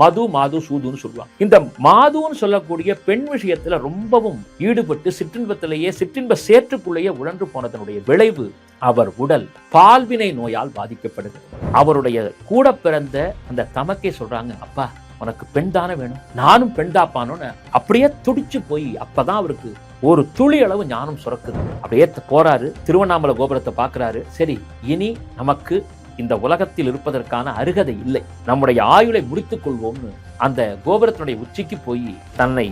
மாது சூதுன்னு சொல்லுவாங்க. இந்த மாதுன்னு சொல்லக்கூடிய பெண் விஷயத்துல ரொம்பவும் ஈடுபட்டு சிற்றின்ப சேற்றுக்குள்ளேயே உழன்று போனதனுடைய விளைவு அவர் உடல் பால்வினை நோயால் பாதிக்கப்படுகிறது. அவருடைய கூட பிறந்த அந்த தமக்கை சொல்றாங்க, அப்பா உனக்கு பெண் தானே வேணும், நானும் பெண் தாப்பானோன்னு அப்படியே துடிச்சு போய் அப்பதான் அவருக்கு ஒரு துளி அளவு ஞானம் சுரக்குது. அப்படியே போறாரு, திருவண்ணாமலை கோபுரத்தை பார்க்கிறாரு. சரி, இனி நமக்கு இந்த உலகத்தில் இருப்பதற்கான அருகதை இல்லை, நம்முடைய ஆயுளை முடித்துக் கொள்வோம்னு அந்த கோபுரத்தினுடைய உச்சிக்கு போய் தன்னை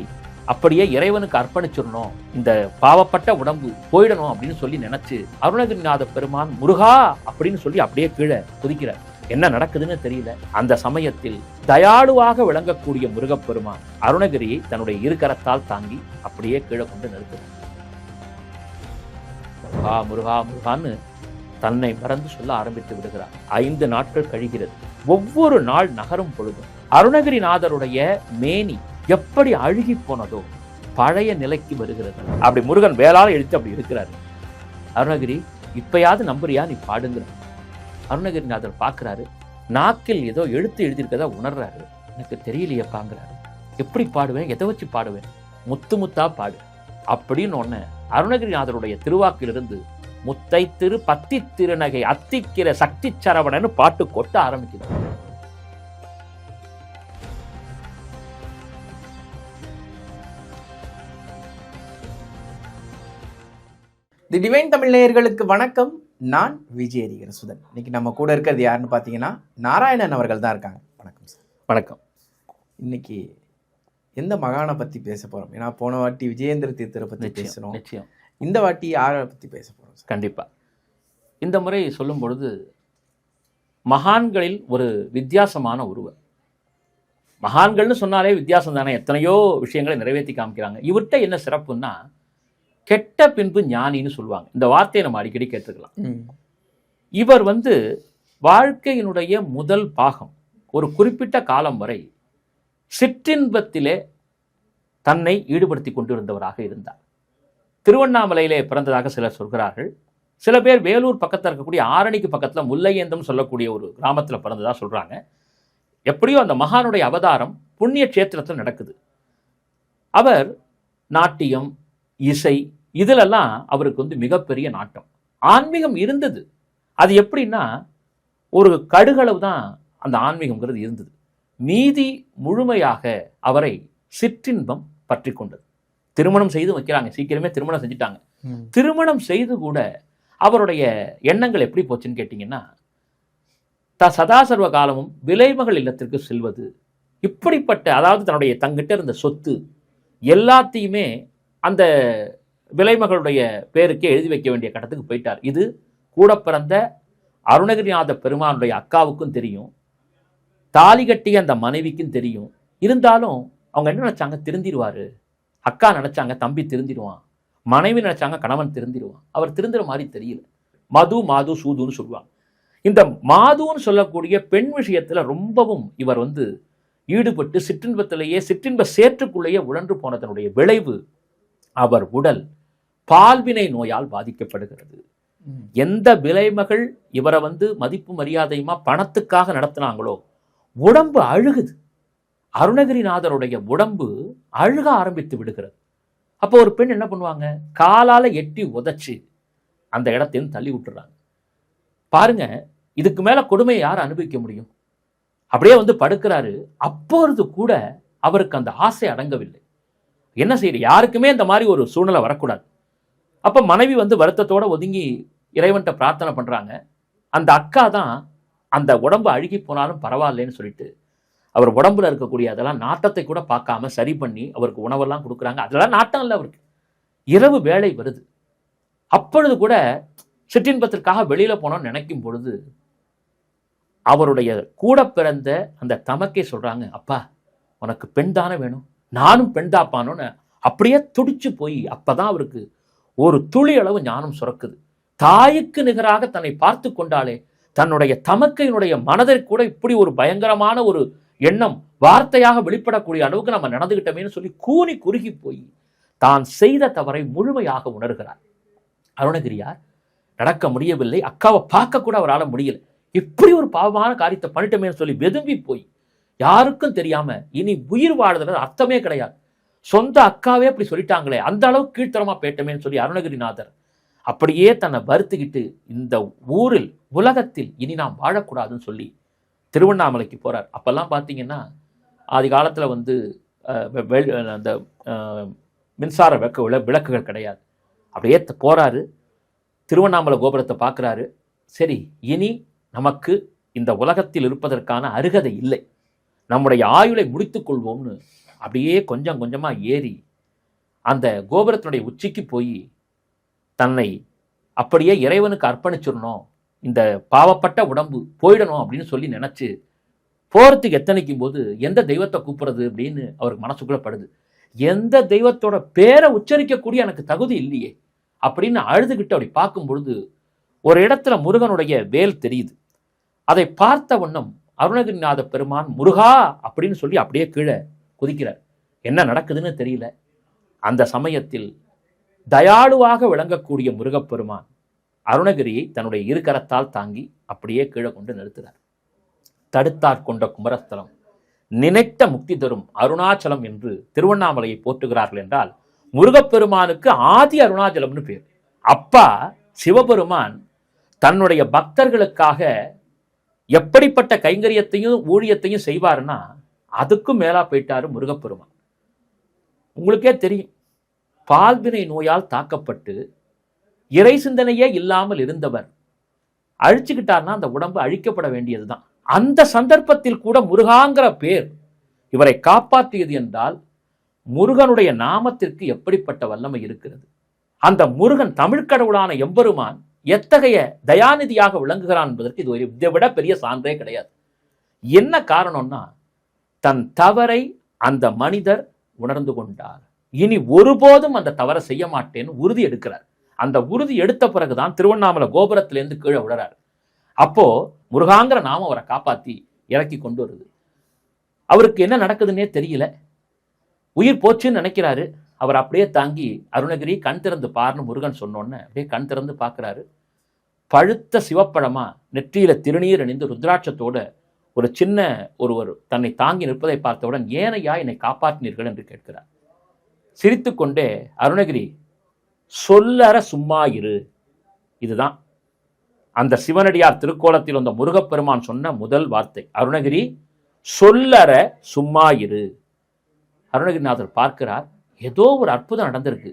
அப்படியே இறைவனுக்கு அர்ப்பணிச்சிடணும், இந்த பாவப்பட்ட உடம்பு போயிடணும் அப்படின்னு சொல்லி நினைச்சு அருணகிரிநாத பெருமான் முருகா அப்படின்னு சொல்லி அப்படியே கீழே குதிக்கிறார். என்ன நடக்குதுன்னு தெரியல. அந்த சமயத்தில் தயாளுவாக விளங்கக்கூடிய முருகப்பெருமான் அருணகிரியை தன்னுடைய இரு கரத்தால் தாங்கி அப்படியே கீழே கொண்டு நிறுத்துறார். முருகா முருகா முருகான்னு தன்னை மறந்து சொல்ல ஆரம்பித்து விடுகிறார். 5 நாட்கள் கழிகிறது. ஒவ்வொரு நாள் நகரும் பொழுதும் அருணகிரிநாதருடைய மேனி எப்படி அழுகி போனதோ பழைய நிலைக்கு வருகிறது. அப்படி முருகன் வேளால் எழுத்து அப்படி இருக்கிறாரு. அருணகிரி, இப்பயாவது நம்புறியா, நீ பாடுங்கிற. அருணகிரிநாதர் பார்க்கிறாரு, நாக்கில் ஏதோ எழுத்து எழுதியிருக்கதா உணர்றாரு. எனக்கு தெரியலையப்பாங்கிறாரு. எப்படி பாடுவேன், எதை வச்சு பாடுவேன், முத்து முத்தா பாடு அப்படின்னு ஒன்னு அருணகிரிநாதருடைய திருவாக்கிலிருந்து முத்தை திரு பத்தி திருநகை அத்திக்கிற சக்தி சரவணன்னு பாட்டு கொட்ட ஆரம்பிக்கிறார். தி டிவைன் தமிழ் நேயர்களுக்கு வணக்கம். நான் விஜய் சுதன். இன்னைக்கு நம்ம கூட இருக்கிறது யாருன்னு பார்த்தீங்கன்னா நாராயணன் அவர்கள் தான் இருக்காங்க. வணக்கம் சார். வணக்கம். இன்னைக்கு எந்த மகானை பற்றி பேச போகிறோம்? ஏன்னா போன வாட்டி விஜயேந்திர தீர்த்தரை பற்றி பேசணும். நிச்சயம். இந்த வாட்டி யாரை பற்றி பேச போகிறோம்? கண்டிப்பாக. இந்த முறை சொல்லும் பொழுது மகான்களில் ஒரு வித்தியாசமான ஒருவர். மகான்கள்னு சொன்னாலே வித்தியாசம் தானே, எத்தனையோ விஷயங்களை நிறைவேற்றி காமிக்கிறாங்க. இவர்கிட்ட என்ன சிறப்புன்னா, கெட்ட பின்பு ஞானின்னு சொல்லுவாங்க. இந்த வார்த்தையை நம்ம அடிக்கடி கேட்டுக்கலாம். இவர் வாழ்க்கையினுடைய முதல் பாகம் ஒரு குறிப்பிட்ட காலம் வரை சிற்றின்பத்திலே தன்னை ஈடுபடுத்தி கொண்டிருந்தவராக இருந்தார். திருவண்ணாமலையிலே பிறந்ததாக சிலர் சொல்கிறார்கள். சில பேர் வேலூர் பக்கத்தில் இருக்கக்கூடிய ஆரணிக்கு பக்கத்தில் முல்லையேந்தம் சொல்லக்கூடிய ஒரு கிராமத்தில் பிறந்ததாக சொல்கிறாங்க. எப்படியோ அந்த மகானுடைய அவதாரம் புண்ணிய கஷேத்திரத்தில் நடக்குது. அவர் நாட்டியம், இசை, இதிலெல்லாம் அவருக்கு மிகப்பெரிய நாட்டம். ஆன்மீகம் இருந்தது. அது எப்படின்னா, ஒரு கடுகளவு தான் அந்த ஆன்மீகம்ங்கிறது இருந்தது. மீதி முழுமையாக அவரை சிற்றின்பம் பற்றி கொண்டது. திருமணம் செய்து வைக்கிறாங்க, சீக்கிரமே திருமணம் செஞ்சுட்டாங்க. திருமணம் செய்து கூட அவருடைய எண்ணங்கள் எப்படி போச்சுன்னு கேட்டிங்கன்னா, சதாசர்வ காலமும் விலைமகள் இல்லத்திற்கு செல்வது, இப்படிப்பட்ட, அதாவது தன்னுடைய தங்கிட்ட இருந்த சொத்து எல்லாத்தையுமே அந்த விலைமகளுடைய பேருக்கே எழுதி வைக்க வேண்டிய கட்டத்துக்கு போயிட்டார். இது கூட பிறந்த அருணகிரிநாத பெருமானுடைய அக்காவுக்கும் தெரியும், தாலி கட்டிய அந்த மனைவிக்கும் தெரியும். இருந்தாலும் அவங்க என்ன நினைச்சாங்க, திருந்திடுவாரு. அக்கா நினைச்சாங்க தம்பி திருந்திடுவான், மனைவி நினைச்சாங்க கணவன் திருந்திடுவான். அவர் திருந்துற மாதிரி தெரியல. மாது சூதுன்னு சொல்லுவாங்க. இந்த மாதுன்னு சொல்லக்கூடிய பெண் விஷயத்துல ரொம்பவும் இவர் ஈடுபட்டு சிற்றின்ப சேற்றுக்குள்ளேயே உழன்று போனதனுடைய விளைவு அவர் உடல் பால்வினை நோயால் பாதிக்கப்படுகிறது. எந்த விலைமகள் இவரை மதிப்பு மரியாதையுமா பணத்துக்காக நடத்தினாங்களோ உடம்பு அழுகுது. அருணகிரிநாதருடைய உடம்பு அழுக ஆரம்பித்து விடுகிறது. அப்போ ஒரு பெண் என்ன பண்ணுவாங்க, காலால எட்டி உதைச்சு அந்த இடத்தையும் தள்ளி விட்டுறாங்க. பாருங்க, இதுக்கு மேல கொடுமையை யார் அனுபவிக்க முடியும்? அப்படியே படுக்கிறாரு. அப்பொழுது கூட அவருக்கு அந்த ஆசை அடங்கவில்லை. என்ன செய்யுது, யாருக்குமே இந்த மாதிரி ஒரு சூழ்நிலை வரக்கூடாது. அப்ப மனைவி வருத்தத்தோட ஒதுங்கி இறைவன்கிட்ட பிரார்த்தனை பண்றாங்க. அந்த அக்கா தான் அந்த உடம்பு அழுகி போனாலும் பரவாயில்லைன்னு சொல்லிட்டு அவர் உடம்புல இருக்கக்கூடிய அதெல்லாம் நாட்டத்தை கூட பார்க்காம சரி பண்ணி அவருக்கு உணவெல்லாம் கொடுக்குறாங்க. அதெல்லாம் நாட்டம் இல்லை அவருக்கு. இரவு வேலை வருது. அப்பொழுது கூட சிற்றின்பத்திற்காக வெளியில போனோம்னு நினைக்கும் பொழுது அவருடைய கூட பிறந்த அந்த தமக்கை சொல்றாங்க, அப்பா உனக்கு பெண் தானே வேணும், நானும் பெண் தாப்பானோன்னு அப்படியே துடிச்சு போய் அப்பதான் அவருக்கு ஒரு துளி அளவு ஞானம் சுரக்குது. தாய்க்கு நிகராக தன்னை பார்த்து கொண்டாலே தன்னுடைய தமக்கையினுடைய மனதை கூட இப்படி ஒரு பயங்கரமான ஒரு எண்ணம் வார்த்தையாக வெளிப்படக்கூடிய அளவுக்கு நம்ம நடந்துகிட்டோமேன்னு சொல்லி கூனி குறுகி போய் தான் செய்த தவறை முழுமையாக உணர்கிறார். அருணகிரியார் நடக்க முடியவில்லை, அக்காவை பார்க்க கூட அவரால் முடியல, இப்படி ஒரு பாவமான காரியத்தை பண்ணிட்டோமேன்னு சொல்லி வெதும்பி போய் யாருக்கும் தெரியாம இனி உயிர் வாழ்றது அர்த்தமே கிடையாது. சொந்த அக்காவே அப்படி சொல்லிட்டாங்களே, அந்த அளவுக்கு கீழ்த்தரமா போயிட்டமேன்னு சொல்லி அருணகிரிநாதர் அப்படியே தன்னை வருத்திக்கிட்டு இந்த ஊரில் உலகத்தில் இனி நாம் வாழக்கூடாதுன்னு சொல்லி திருவண்ணாமலைக்கு போறார். அப்பெல்லாம் பார்த்தீங்கன்னா ஆதி காலத்தில் வந்து அந்த மின்சார விளக்குகள் கிடையாது. அப்படியே போறாரு, திருவண்ணாமலை கோபுரத்தை பார்க்குறாரு. சரி, இனி நமக்கு இந்த உலகத்தில் இருப்பதற்கான அருகதை இல்லை, நம்முடைய ஆயுளை முடித்துக் கொள்வோம்னு அப்படியே கொஞ்சம் கொஞ்சமாக ஏறி அந்த கோபுரத்தினுடைய உச்சிக்கு போய் தன்னை அப்படியே இறைவனுக்கு அர்ப்பணிச்சிடணும், இந்த பாவப்பட்ட உடம்பு போயிடணும் அப்படின்னு சொல்லி நினச்சி போகிறதுக்கு எத்தனைக்கும் போது எந்த தெய்வத்தை கூப்பிட்றது அப்படின்னு அவருக்கு மனசுக்குள்ளே படுது. எந்த தெய்வத்தோட பேரை உச்சரிக்கக்கூடிய எனக்கு தகுதி இல்லையே அப்படின்னு அழுதுகிட்டு அப்படி பார்க்கும் பொழுது ஒரு இடத்துல முருகனுடைய வேல் தெரியுது. அதை பார்த்த வண்ணம் அருணகிரிநாத பெருமான் முருகா அப்படின்னு சொல்லி அப்படியே கீழே குதிக்கிறார். என்ன நடக்குதுன்னு தெரியல. அந்த சமயத்தில் தயாளுவாக விளங்கக்கூடிய முருகப்பெருமான் அருணகிரியை தன்னுடைய இரு கரத்தால் தாங்கி அப்படியே கீழே கொண்டு நிறுத்துகிறார். தடுத்தாற் கொண்ட குமரஸ்தலம், நினைத்த முக்தி தரும் அருணாச்சலம் என்று திருவண்ணாமலையை போற்றுகிறார்கள் என்றால் முருகப்பெருமானுக்கு ஆதி அருணாச்சலம்னு பேர். அப்பா சிவபெருமான் தன்னுடைய பக்தர்களுக்காக எப்படிப்பட்ட கைங்கரியத்தையும் ஊழியத்தையும் செய்வார்னா அதுக்கும் மேலா போயிட்டாரு முருகப்பெருமான். உங்களுக்கே தெரியும், பால்வினை நோயால் தாக்கப்பட்டு இறை சிந்தனையே இல்லாமல் இருந்தவர் அழிச்சுக்கிட்டார்னா அந்த உடம்பு அழிக்கப்பட வேண்டியதுதான். அந்த சந்தர்ப்பத்தில் கூட முருகாங்கிற பேர் இவரை காப்பாற்றியது என்றால் முருகனுடைய நாமத்திற்கு எப்படிப்பட்ட வல்லமை இருக்கிறது. அந்த முருகன் தமிழ்கடவுளான எம்பெருமான் எத்தகைய தயாநிதியாக விளங்குகிறான் என்பதற்கு இது இதை விட பெரிய சான்றே கிடையாது. என்ன காரணம்னா தன் தவறை அந்த மனிதர் உணர்ந்து கொண்டார். இனி ஒருபோதும் அந்த தவறை செய்ய மாட்டேன்னு உறுதி எடுக்கிறார். அந்த உறுதி எடுத்த பிறகுதான் திருவண்ணாமலை கோபுரத்திலேருந்து கீழே விடுறார். அப்போ முருகாங்கிற நாம அவரை காப்பாற்றி இறக்கி கொண்டு வருது. அவருக்கு என்ன நடக்குதுன்னே தெரியல, உயிர் போச்சுன்னு நினைக்கிறாரு. அவர் அப்படியே தாங்கி அருணகிரி கண் திறந்து பாருன்னு முருகன் சொன்னோன்னு அப்படியே கண் திறந்து பார்க்குறாரு. பழுத்த சிவப்பழமா நெற்றியில திருநீர் அணிந்து ருத்ராட்சத்தோட ஒரு சின்ன ஒருவர் தன்னை தாங்கி நிற்பதை பார்த்தவுடன் ஏனையா என்னை காப்பாற்றினீர்கள் என்று கேட்கிறார். சிரித்து கொண்டே அருணகிரி சொல்லற சும்மா இரு, இதுதான் அந்த சிவனடியார் திருக்கோலத்தில் வந்த முருகப்பெருமான் சொன்ன முதல் வார்த்தை. அருணகிரி சொல்லற சும்மா இரு. அருணகிரிநாதர் பார்க்கிறார், ஏதோ ஒரு அற்புதம் நடந்திருக்கு.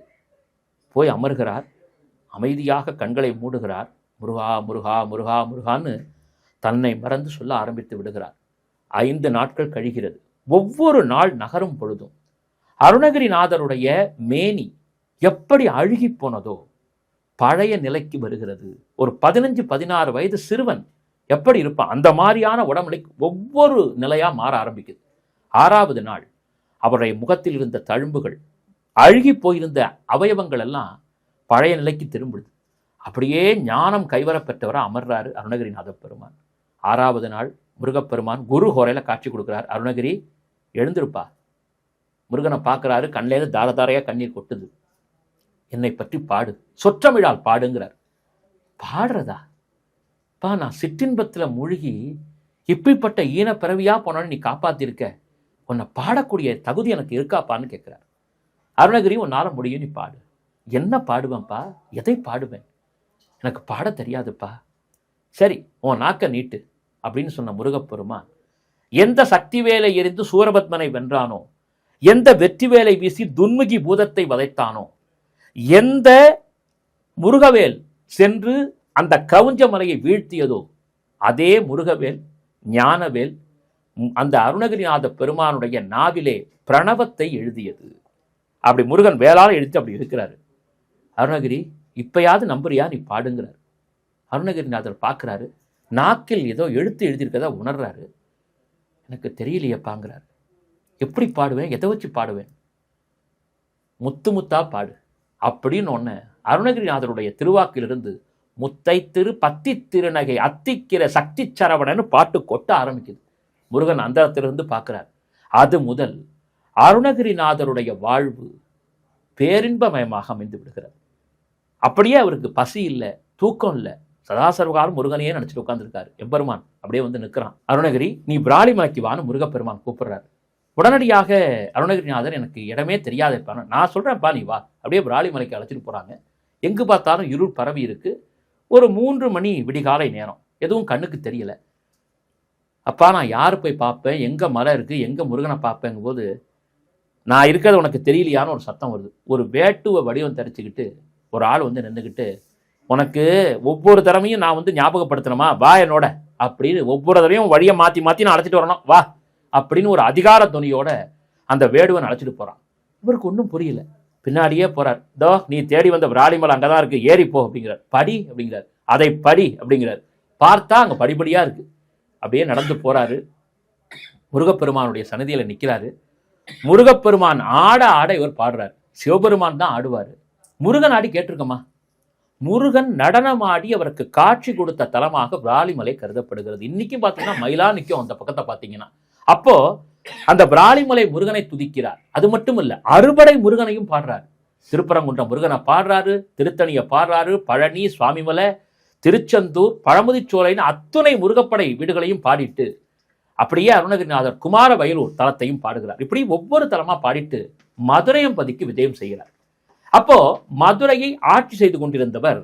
போய் அமர்கிறார், அமைதியாக கண்களை மூடுகிறார். முருகா முருகா முருகா முருகான்னு தன்னை மறந்து சொல்ல ஆரம்பித்து விடுகிறார். 5 நாட்கள் கழிகிறது. ஒவ்வொரு நாள் நகரும் பொழுதும் அருணகிரிநாதருடைய மேனி எப்படி அழுகி போனதோ பழைய நிலைக்கு வருகிறது. ஒரு 15-16 வயது சிறுவன் எப்படி இருப்பான் அந்த மாதிரியான உடம்புலை ஒவ்வொரு நிலையா மாற ஆரம்பிக்குது. 6வது நாள் அவருடைய முகத்தில் இருந்த தழும்புகள், அழுகி போயிருந்த அவயவங்கள் எல்லாம் பழைய நிலைக்கு திரும்பிடுது. அப்படியே ஞானம் கைவரப்பெற்றவரை அமர்றாரு அருணகிரிநாத பெருமான். 6வது நாள் முருகப்பெருமான் குரு ஹோரையில காட்சி கொடுக்கிறார். அருணகிரி எழுந்திருப்பா. முருகனை பார்க்கிறாரு, கண்ணிலேருந்து தார தாரையா கண்ணீர் கொட்டுது. என்னை பற்றி பாடு, சொற்றமிழால் பாடுங்கிறார். பாடுறதா பா, நான் சிற்றின்பத்தில் மூழ்கி இப்படிப்பட்ட ஈன பிறவியா போனாலும் நீ காப்பாத்திருக்க, உன்னை பாடக்கூடிய தகுதி எனக்கு இருக்காப்பான்னு கேட்கிறார். அருணகிரி உன்னால முடியும், நீ பாடு. என்ன பாடுவேன்ப்பா? எதை பாடுவேன்? எனக்கு பாட தெரியாதுப்பா. சரி, உன் நாக்க நீட்டு அப்படின்னு சொன்ன முருகப்பெருமான் எந்த சக்தி வேலை எரிந்து சூரபத்மனை வென்றானோ, எந்த வெற்றி வேலை வீசி துன்முகி பூதத்தை வதைத்தானோ, எந்த முருகவேல் சென்று அந்த கவுஞ்ச மலையை வீழ்த்தியதோ அதே முருகவேல் ஞானவேல் அந்த அருணகிரிநாத பெருமானுடைய நாவிலே பிரணவத்தை எழுதியது. அப்படி முருகன் வேளால் எழுதி அப்படி இருக்கிறாரு. அருணகிரி இப்பயாவது நம்புறியா, நீ பாடுங்கிறார். அருணகிரிநாதர் பார்க்குறாரு, நாக்கில் ஏதோ எழுத்து எழுதியிருக்கதா உணர்றாரு. எனக்கு தெரியலையப்பாங்கிறார். எப்படி பாடுவேன்? எதை வச்சு பாடுவேன்? முத்து முத்தா பாடு அப்படின்னு ஒன்று அருணகிரிநாதருடைய திருவாக்கிலிருந்து முத்தை திரு பத்தி திருநகை அத்திக்கிற சக்தி சரவணன்னு பாட்டு கொட்ட ஆரம்பிக்குது. முருகன் அந்தரத்திலிருந்து பார்க்கிறார். அது முதல் அருணகிரிநாதருடைய வாழ்வு பேரின்பமயமாக அமைந்து விடுகிறது. அப்படியே அவருக்கு பசி இல்லை, தூக்கம் இல்லை, சதாசர்வகாலம் முருகனையே நினைச்சிட்டு உட்காந்துருக்காரு. எம்பெருமான் அப்படியே வந்து நிற்கிறான். அருணகிரி, நீ விராலிமலைக்கு வான்னு முருகப்பெருமான் கூப்பிடுறாரு. உடனடியாக அருணகிரிநாதர், எனக்கு இடமே தெரியாத இருப்பான, நான் சொல்றேன்ப்பா நீ வா. அப்படியே விராலிமலைக்கு அழைச்சிட்டு போறாங்க. எங்கு பார்த்தாலும் இருள் பரவி இருக்கு. ஒரு 3 மணி விடிகாலை நேரம், எதுவும் கண்ணுக்கு தெரியல. அப்பா நான் யார் போய் பார்ப்பேன், எங்க மலை இருக்கு, எங்க முருகனை பார்ப்பேங்கும் போது, நான் இருக்கிறது உனக்கு தெரியலையான்னு ஒரு சத்தம் வருது. ஒரு வேட்டுவ வடிவம் தரிச்சுக்கிட்டு ஒரு ஆள் வந்து நின்றுக்கிட்டு, உனக்கு ஒவ்வொரு தடவையும் நான் வந்து ஞாபகப்படுத்தணுமா, வா என்னோட அப்படின்னு ஒவ்வொரு தடவையும் வழியை மாற்றி மாற்றி நான் அழைச்சிட்டு வரணும், வா அப்படின்னு ஒரு அதிகார துணியோட அந்த வேடுவன் அழைச்சிட்டு போகிறான். இவருக்கு ஒன்றும் புரியல. பின்னாடியே போகிறார். இதோ நீ தேடி வந்த விராலிமலை அங்கே தான் இருக்குது, ஏறி போ அப்படிங்கிறார். படி அப்படிங்கிறார். அதை படி அப்படிங்கிறார். பார்த்தா அங்கே படிப்படியாக இருக்குது. அப்படியே நடந்து போகிறாரு. முருகப்பெருமானுடைய சன்னதியில் நிற்கிறாரு. முருகப்பெருமான் ஆட ஆட இவர் பாடுறார். சிவபெருமான் தான் ஆடுவார். முருகன் ஆடி கேட்டிருக்கமா? முருகன் நடனமாடி அவருக்கு காட்சி கொடுத்த தலமாக விராலிமலை கருதப்படுகிறது. இன்னைக்கும் பார்த்தீங்கன்னா மயிலா நிற்கும் அந்த பக்கத்தை பார்த்தீங்கன்னா. அப்போ அந்த விராலிமலை முருகனை துதிக்கிறார். அது மட்டும் இல்ல, அறுபடை முருகனையும் பாடுறாரு. திருப்பரங்குன்றம் முருகனை பாடுறாரு, திருத்தணியை பாடுறாரு, பழனி, சுவாமிமலை, திருச்செந்தூர், பழமுதிர்ச்சோலைன்னு அத்துணை முருகப்படை வீடுகளையும் பாடிட்டு அப்படியே அருணகிரிநாதர் குமார வயலூர் தலத்தையும் பாடுகிறார். இப்படி ஒவ்வொரு தலமா பாடிட்டு மதுரையம்பதிக்கு விஜயம் செய்கிறார். அப்போ மதுரையை ஆட்சி செய்து கொண்டிருந்தவர்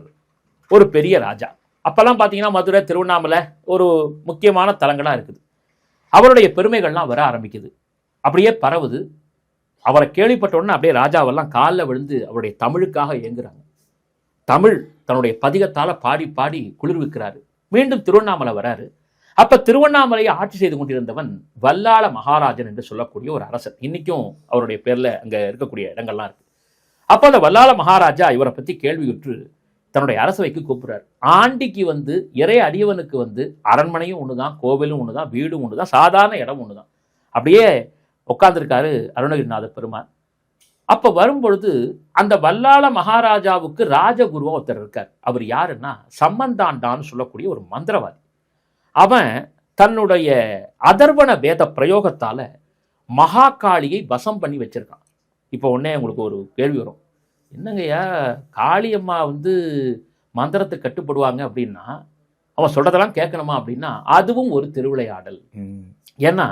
ஒரு பெரிய ராஜா. அப்பெல்லாம் பார்த்தீங்கன்னா மதுரை, திருவண்ணாமலை ஒரு முக்கியமான தலங்களா இருக்குது. அவருடைய பெருமைகள்லாம் வர ஆரம்பிக்குது. அப்படியே பரவுது. அவரை கேள்விப்பட்ட உடனே அப்படியே ராஜாவெல்லாம் காலில் விழுந்து அவருடைய தமிழுக்காக இயங்குறாங்க. தமிழ் தன்னுடைய பதிகத்தால பாடி பாடி குளிர்விக்கிறாரு. மீண்டும் திருவண்ணாமலை வராரு. அப்ப திருவண்ணாமலையை ஆட்சி செய்து கொண்டிருந்தவன் வல்லாள மகாராஜன் என்று சொல்லக்கூடிய ஒரு அரசன். இன்னைக்கும் அவருடைய பேர்ல அங்க இருக்கக்கூடிய இடங்கள்லாம் இருக்கு. அப்போ அந்த வல்லாள மகாராஜா இவரை பற்றி கேள்வியுற்று தன்னுடைய அரசவைக்கு கூப்பிடுறாரு. ஆண்டிக்கு வந்து இறை அடியவனுக்கு வந்து அரண்மனையும் ஒன்று தான், கோவிலும் ஒன்று தான், வீடும் ஒன்று தான், சாதாரண இடம் ஒன்று தான். அப்படியே உட்கார்ந்துருக்காரு அருணகிரிநாத பெருமான். அப்போ வரும்பொழுது அந்த வல்லாள மகாராஜாவுக்கு ராஜகுருவா ஒருத்தர் இருக்கார். அவர் யாருன்னா சம்பந்தாண்டான்னு சொல்லக்கூடிய ஒரு மந்திரவாதி. அவன் தன்னுடைய அதர்வன வேத பிரயோகத்தால மகாகாளியை வசம் பண்ணி வச்சிருக்கான். இப்போ உடனே உங்களுக்கு ஒரு கேள்வி வரும், என்னங்கய்யா காளியம்மா வந்து மந்திரத்துக்கு கட்டுப்படுவாங்க அப்படின்னா அவன் சொல்றதெல்லாம் கேட்கணுமா அப்படின்னா அதுவும் ஒரு திருவிளையாடல். ஏன்னா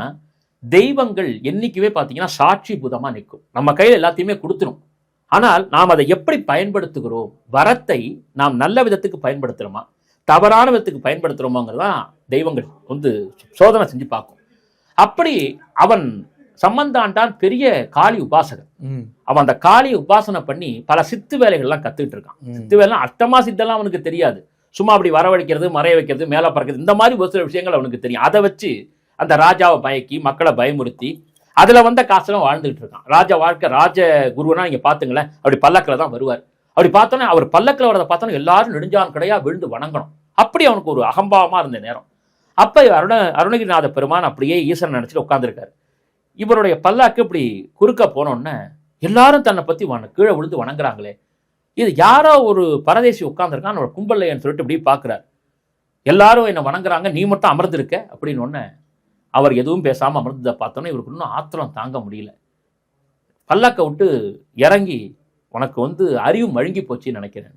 தெய்வங்கள் என்னைக்குமே பார்த்தீங்கன்னா சாட்சி பூதமாக நிற்கும். நம்ம கையில் எல்லாத்தையுமே கொடுத்துரும். ஆனால் நாம் அதை எப்படி பயன்படுத்துகிறோம், வரத்தை நாம் நல்ல விதத்துக்கு பயன்படுத்துகிறோமா தவறான விதத்துக்கு பயன்படுத்துகிறோமாங்கிறதான் தெய்வங்கள் வந்து சோதனை செஞ்சு பார்க்கும். அப்படி அவன் சம்பந்தாண்டான் பெரிய காளி உபாசகன். அவன் அந்த காளியை உபாசனை பண்ணி பல சித்து வேலைகள்லாம் கத்துக்கிட்டு இருக்கான். சித்து வேலை அஷ்டமா சித்தெல்லாம் அவனுக்கு தெரியாது. சும்மா அப்படி வரவழைக்கிறது, மறைய வைக்கிறது, மேலே பறக்கிறது, இந்த மாதிரி ஒரு சில விஷயங்கள் அவனுக்கு தெரியும். அதை வச்சு அந்த ராஜாவை பயக்கி மக்களை பயமுறுத்தி அதுல வந்த காசுலாம் வாழ்ந்துகிட்டு இருக்கான். ராஜா வாழ்க்கை, ராஜ குருவனா நீங்க பாத்துங்களேன், அப்படி பல்லக்கில் தான் வருவார். அப்படி பார்த்தோன்னே அவர் பல்லக்கில் வரதை பார்த்தோன்னா எல்லாரும் நெடுஞ்சான் கடையா விழுந்து வணங்கணும். அப்படி அவனுக்கு ஒரு அகம்பாவமா இருந்த நேரம். அப்ப அருணகிரிநாத பெருமான் அப்படியே ஈசன் நினைச்சிட்டு உட்கார்ந்துருக்காரு. இவருடைய பல்லாக்கு இப்படி குறுக்க போனோன்னே எல்லாரும் தன்னை பத்தி கீழே விழுந்து வணங்குறாங்களே, இது யாரோ ஒரு பரதேசி உட்கார்ந்துருக்கான் ஒரு கும்பல்லையன்னு சொல்லிட்டு இப்படி பார்க்குறாரு. எல்லாரும் என்னை வணங்குறாங்க, நீ மட்டும் அமர்ந்திருக்க அப்படின்னு ஒன்று. அவர் எதுவும் பேசாமல் அமர்ந்ததை பார்த்தோன்னே இவருக்கு இன்னும் ஆத்திரம் தாங்க முடியல. பல்லாக்கை விட்டு இறங்கி, உனக்கு வந்து அறிவு மழுங்கி போச்சுன்னு நினைக்கிறேன்.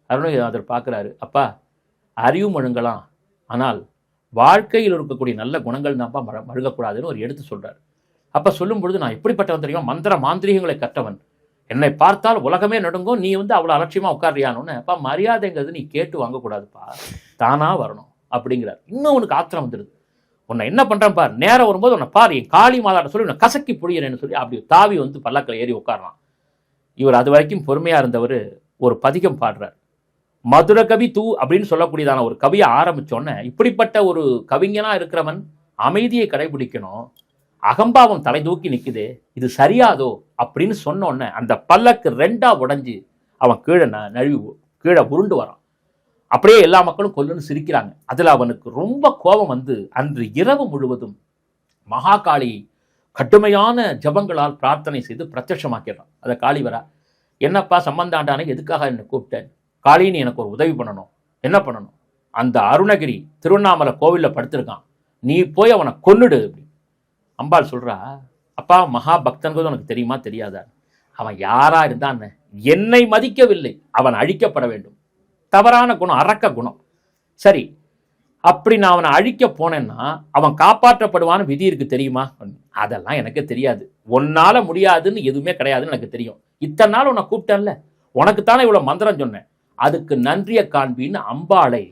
அருணகிரிநாதர் பார்க்குறாரு, அப்பா அறிவு மழுங்கலாம், ஆனால் வாழ்க்கையில் இருக்கக்கூடிய நல்ல குணங்கள் தான்ப்பா மழுங்கக்கூடாதுன்னு ஒரு எடுத்து சொல்கிறார். அப்போ சொல்லும் பொழுது, நான் எப்படிப்பட்டவன் தெரியுமா, மந்திர மாந்திரிகங்களை கற்றவன், என்னை பார்த்தால் உலகமே நடுங்கும், நீ வந்து அவ்வளோ அலட்சியமாக உட்காரியானோன்னு. அப்பா மரியாதைங்கிறது நீ கேட்டு வாங்கக்கூடாதுப்பா, தானாக வரணும் அப்படிங்கிறார். இன்னும் உனக்கு ஆத்திரம் வந்துடுது. உன்னை என்ன பண்ணுறேன் பார், நேரம் வரும்போது உன்னை பார், என் காளி மாதாட்ட சொல்லி உன்னை கசக்கி புடிகிறேன்னு சொல்லி அப்படி தாவி வந்து பல்லாக்கில் ஏறி உட்காரலாம். இவர் அது வரைக்கும் பொறுமையாக இருந்தவர் ஒரு பதிகம் பாடுறார். மதுர கவி தூ அப்படின்னு சொல்லக்கூடியதான ஒரு கவியை ஆரம்பித்தோன்னே, இப்படிப்பட்ட ஒரு கவிஞனாக இருக்கிறவன் அமைதியை கடைபிடிக்கணும், அகம்பாவம் தலை தூக்கி நிற்குதே, இது சரியாதோ அப்படின்னு சொன்னோன்னே அந்த பல்லக்கு 2ஆ உடஞ்சி அவன் கீழே நழுவி கீழே உருண்டு வரான். அப்படியே எல்லா மக்களும் கொல்லுன்னு சிரிக்கிறாங்க. அதில் அவனுக்கு ரொம்ப கோபம் வந்து அன்று இரவு முழுவதும் மகாகாளி கடுமையான ஜபங்களால் பிரார்த்தனை செய்து பிரத்யட்சமாக்கிடுறான். அதை காளி வரா, என்னப்பா சம்பந்தாண்டானே, எதுக்காக என்னை கூப்பிட்டேன், காளி நீ எனக்கு ஒரு உதவி பண்ணணும். என்ன பண்ணணும், அந்த அருணகிரி திருவண்ணாமலை கோவிலில் படுத்திருக்கான், நீ போய் அவனை கொன்னுடு அப்படி. அம்பாள் சொல்றா, அப்பா மகா பக்தன்கிறது உனக்கு தெரியுமா தெரியாதா, அவன் யாரா இருந்தான், என்னை மதிக்கவில்லை, அவன் அழிக்கப்பட வேண்டும். தவறான குணம், அரக்க குணம். சரி, அப்படி நான் அவனை அழிக்க போனேன்னா அவன் காப்பாற்றப்படுவான்னு விதி இருக்கு தெரியுமா? அதெல்லாம் எனக்கு தெரியாது. உன்னால முடியாதுன்னு எதுவுமே கிடையாதுன்னு எனக்கு தெரியும். இத்தனை நாள் உன்னை கூப்பிட்டேன்ல, உனக்குத்தானே இவ்வளவு மந்திரம் சொன்னேன், அதுக்கு நன்றியை காண்பின்னு அம்பாளை,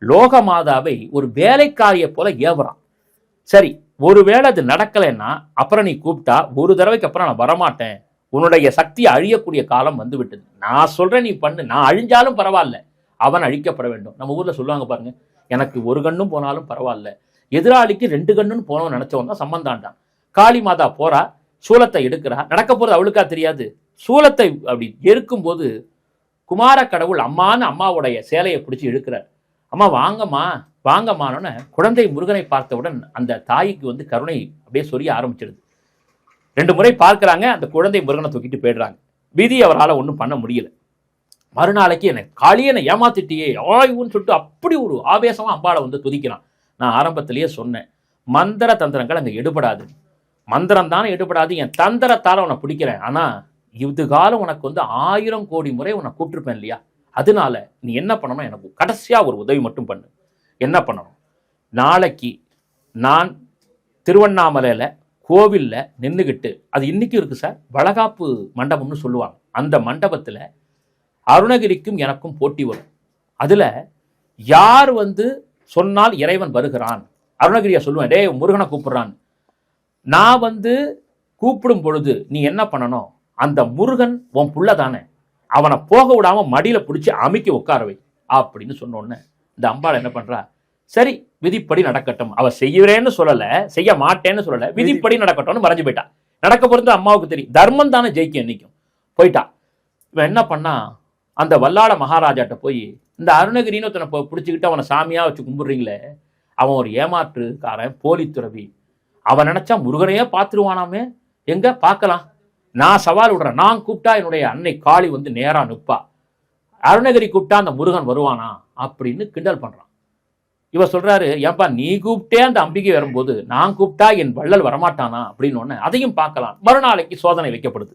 லோகமாதாவை ஒரு வேலைக்காரியை போல ஏவுறான். சரி, ஒருவேளை அது நடக்கலைன்னா அப்புறம் நீ கூப்பிட்டா ஒரு தடவைக்கு அப்புறம் நான் வரமாட்டேன், உன்னுடைய சக்தி அழியக்கூடிய காலம் வந்து விட்டது, நான் சொல்றேன் நீ பண்ணு, நான் அழிஞ்சாலும் பரவாயில்ல, அவன் அழிக்கப்பட வேண்டும். நம்ம ஊர்ல சொல்லுவாங்க பாருங்க, எனக்கு ஒரு கண்ணும் போனாலும் பரவாயில்ல, எதிராளிக்கு 2 கண்ணுன்னு போனோம் நினைச்சவன் தான் சம்பந்தாண்டான். காளி மாதா போறா, சூலத்தை எடுக்கிறா, நடக்க போறது அவளுக்கா தெரியாது. சூலத்தை அப்படி எருக்கும்போது குமார கடவுள் அம்மான்னு அம்மாவுடைய சேலையை பிடிச்சி இழுக்கிறார். அம்மா வாங்கம்மா வாங்கம்மான்னு குழந்தை முருகனை பார்த்தவுடன் அந்த தாய்க்கு வந்து கருணை அப்படியே சொரிய ஆரம்பிச்சிடுது. 2 முறை பார்க்கிறாங்க, அந்த குழந்தை முருகனை தூக்கிட்டு போயிடுறாங்க. விதி அவரால் ஒன்றும் பண்ண முடியல. மறுநாளைக்கு என்னை காளியை என்னை ஏமாத்திட்டியே ஆய்வுன்னு சொல்லிட்டு அப்படி ஒரு ஆவேசமா அம்பாளை வந்து துதிக்கிறான். நான் ஆரம்பத்திலேயே சொன்னேன், மந்திர தந்திரங்கள் அங்கே எடுபடாது, மந்திரம் தானே எடுபடாது, என் தந்திரத்தால் உன்னை பிடிக்கிறேன், ஆனா இது காலம் உனக்கு வந்து 1000 கோடி முறை உன்னை கூப்பிட்டுருப்பேன் இல்லையா, அதனால நீ என்ன பண்ணணும், எனக்கு கடைசியா ஒரு உதவி மட்டும் பண்ணு. என்ன பண்ணணும், நாளைக்கு நான் திருவண்ணாமலையில கோவில்ல நின்றுகிட்டு, அது இன்னைக்கும் இருக்கு சார், வளகாப்பு மண்டபம்னு சொல்லுவாங்க, அந்த மண்டபத்துல அருணகிரிக்கும் எனக்கும் போட்டி வரும். அதுல யார் வந்து சொன்னால் இறைவன் வருகிறான், அருணகிரியா சொல்லுவேன், டே முருகனை கூப்பிடுறான், நான் வந்து கூப்பிடும் பொழுது நீ என்ன பண்ணணும், அந்த முருகன் உன் புள்ள தானே, அவனை போக விடாம மடியில பிடிச்சி அமுக்கி உட்கார வை அப்படின்னு சொன்னோன்னு இந்த அம்பாள் என்ன பண்றா, சரி விதிப்படி நடக்கட்டும், அவ செய்யறேன்னு சொல்லல, செய்ய மாட்டேன்னு சொல்லல, விதிப்படி நடக்கட்டும்னு மறைஞ்சு போயிட்டா. நடக்க போறது அம்மாவுக்கு தெரியும், தர்மம் தானே ஜெயிக்கும் என்னைக்கும், போயிட்டா. இவன் என்ன பண்ணா, அந்த வல்லாள மகாராஜாட்ட போய், இந்த அருணகிரின்னு ஒருத்தனை பிடிச்சிக்கிட்டு அவனை சாமியா வச்சு கும்பிடுறீங்களே, அவன் ஒரு ஏமாற்றுக்காரன், போலி துறவி, அவன் நினைச்சா முருகனையே பார்த்துருவானாமே, எங்க பார்க்கலாம், நான் சவால் விடுறேன், நான் கூப்பிட்டா என்னுடைய அன்னை காளி வந்து நேரா நிற்பா, அருணகிரி கூப்பிட்டா அந்த முருகன் வருவானா அப்படின்னு கிண்டல் பண்றான். இவ சொல்றாரு, ஏன்பா நீ கூப்பிட்டே அந்த அம்பிகை வரும்போது நான் கூப்பிட்டா என் வள்ளல் வரமாட்டானா அப்படின்னு ஒன்று, அதையும் பார்க்கலாம். மறுநாளைக்கு சோதனை வைக்கப்படுது.